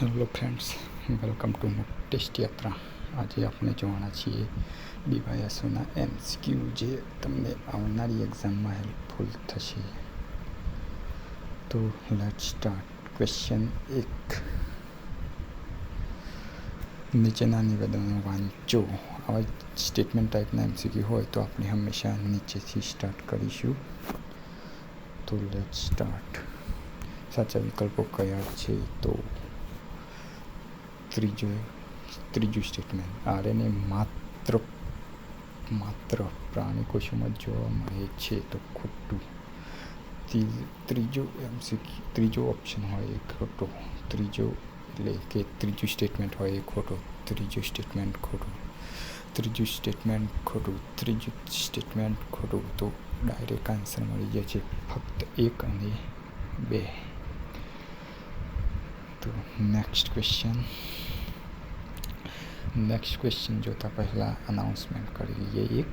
Hello friends, welcome to mock test યાત્રા. આજે આપણે જોવાના છીએ ડીવાયએસઓના MCQ જે તમને આવનારી એક્ઝામમાં હેલ્પફુલ થશે. તો લેટ્સ સ્ટાર્ટ. ક્વેશ્ચન 1. નીચેના નિવેદનો વાંચો. આવા સ્ટેટમેન્ટ ટાઈપના MCQ હોય તો આપણે હંમેશા નીચેથી સ્ટાર્ટ કરીશું. તો લેટ્સ સ્ટાર્ટ. સાચા વિકલ્પો કયા છે? તો ત્રીજું સ્ટેટમેન્ટ, RNA માત્ર પ્રાણી કોષોમાં જોવા મળે છે, તો ખોટું. ત્રીજો ઓપ્શન હોય એ ખોટો. ત્રીજું સ્ટેટમેન્ટ હોય એ ખોટો. ત્રીજું સ્ટેટમેન્ટ ખોટું. ત્રીજું સ્ટેટમેન્ટ ખોટું. તો ડાયરેક્ટ આન્સર મળી જશે ફક્ત 1 અને 2. તો નેક્સ્ટ ક્વેશ્ચન જોતા પહેલાં અનાઉન્સમેન્ટ કરી લઈએ.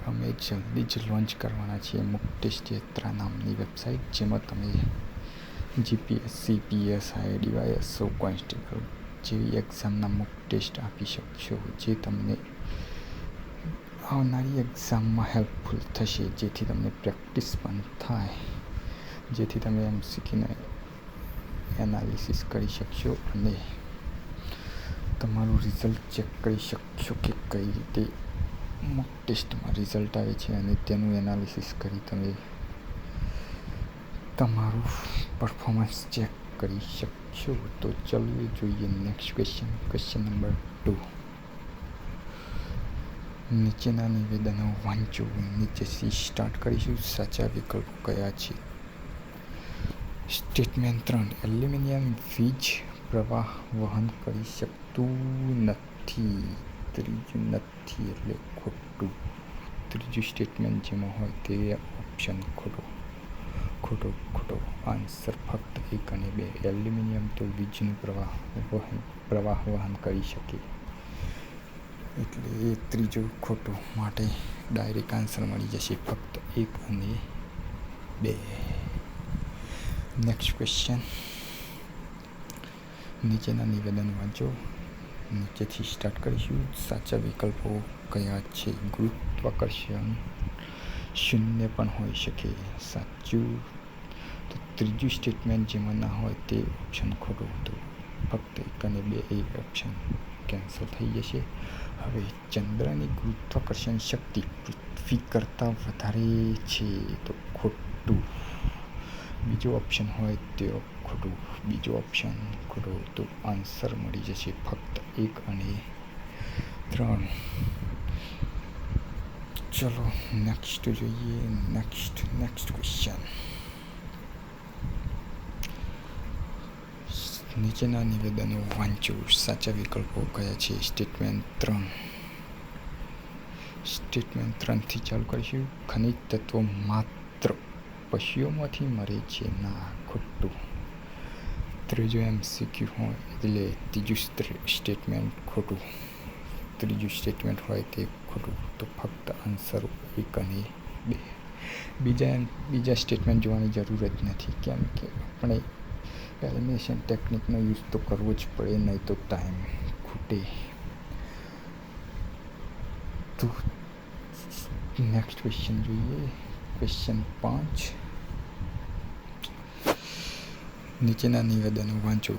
અમે જલ્દી જ લોન્ચ કરવાના છીએ મોક ટેસ્ટ યાત્રા નામની વેબસાઇટ, જેમાં તમે જીપીએસસી, પીએસઆઈ, ડીવાયએસઓ, કોન્સ્ટેબલ જેવી એક્ઝામના મોક ટેસ્ટ આપી શકશો, જે તમને આવનારી એક્ઝામમાં હેલ્પફુલ થશે, જેથી તમને પ્રેક્ટિસ પણ થાય, જેથી તમે MCQને એનાલિસિસ કરી શકશો અને તમારું રિઝલ્ટ ચેક કરી શકશો કે કઈ રીતે મોક ટેસ્ટમાં રિઝલ્ટ આવે છે, અને તેનું એનાલિસિસ કરી તમે તમારું પરફોર્મન્સ ચેક કરી શકશો. તો ચાલો જોઈએ નેક્સ્ટ ક્વેશ્ચન નંબર 2. નીચેના નિવેદનો વાંચો. નીચેથી સ્ટાર્ટ કરીશું. સાચા વિકલ્પો કયા છે? સ્ટેટમેન્ટ 3. એલ્યુમિનિયમ વીજ પ્રવાહ વહન કરી શકતું નથી. ત્રીજું નથી એટલે ખોટું. ત્રીજું સ્ટેટમેન્ટ જેમાં હોય તે ઓપ્શન ખોટો. આન્સર ફક્ત 1 અને 2. એલ્યુમિનિયમ તો વીજનું પ્રવાહ વહન કરી શકે, એટલે એ ત્રીજો ખોટો. માટે ડાયરેક્ટ આન્સર મળી જશે ફક્ત 1 અને 2. Next question. નીચેના નિવેદન વાંચો. નીચેથી સ્ટાર્ટ કરીશું. સાચા વિકલ્પો કયા છે? ગુરુત્વાકર્ષણ શૂન્ય પણ હોઈ શકે. સાચું. તો ત્રીજું સ્ટેટમેન્ટ જેમાં ના હોય તે ઓપ્શન ખોટું હતું. ફક્ત 1 અને 2 એ ઓપ્શન કેન્સલ થઈ જશે. હવે ચંદ્રની ગુરુત્વાકર્ષણ શક્તિ પૃથ્વી કરતાં વધારે છે, તો ખોટું. બીજો ઓપ્શન હોય તે ખોટું. બીજો ઓપ્શન ખોટો. તો આન્સર મળી જશે ફક્ત 1 અને 3. ચલો નેક્સ્ટ જોઈએ. Next question. નીચેના નિવેદનો વાંચો. સાચા વિકલ્પો કયા છે? સ્ટેટમેન્ટ 3 થી ચાલુ કરીશું. ખનિજ તત્વો માત્ર પશુઓમાંથી મળે છે, ના ખોટું. ત્રીજો MCQ હોય એટલે ત્રીજું સ્ટેટમેન્ટ ખોટું. ત્રીજું સ્ટેટમેન્ટ હોય તે ખોટું. તો ફક્ત આન્સર 1 અને 2. બીજા સ્ટેટમેન્ટ જોવાની જરૂર જ નથી, કેમ કે આપણે એલિમિનેશન ટેકનિકનો યુઝ તો કરવો જ પડે, નહીં તો ટાઈમ ખૂટે. તો નેક્સ્ટ ક્વેશ્ચન જોઈએ. ક્વેશ્ચન 5. નીચેના નિવેદનો વાંચો.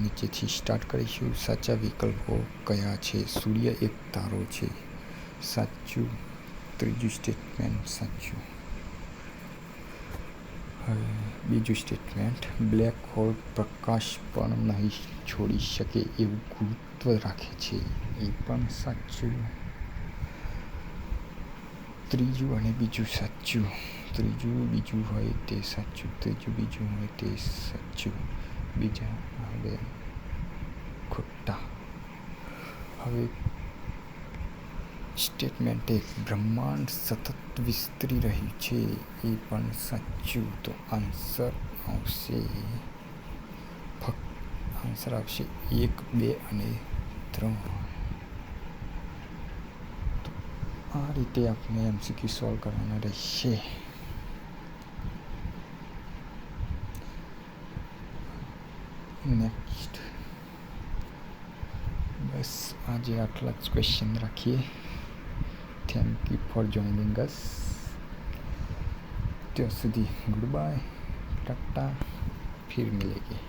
નીચેથી સ્ટાર્ટ કરીશું. સાચા વિકલ્પો કયા છે? સૂર્ય એક તારો છે. સાચું. ત્રીજું સ્ટેટમેન્ટ સાચું. હવે બીજું સ્ટેટમેન્ટ, બ્લેક હોલ પ્રકાશ પણ નહીં છોડી શકે એવું ગુરુત્વ રાખે છે, એ પણ સાચું. ત્રીજું અને બીજું સાચું. બીજું હોય તે સાચું. બીજા હવે ખોટા. હવે સ્ટેટમેન્ટ 1, બ્રહ્માંડ સતત વિસ્તરી રહ્યું છે, એ પણ સાચું. તો આન્સર આવશે 1, 2 અને 3. તો આ રીતે આપણે MCQ સોલ્વ કરવાના રહેશે. નેક્સ્ટ બસ આજે આટલા જ ક્વેશ્ચન રાખીએ. થેન્ક યુ ફોર જોઈનિંગ અસ. ત્યાં સુધી ગુડ બાય, ટાટા, ફિર મિલેંગે.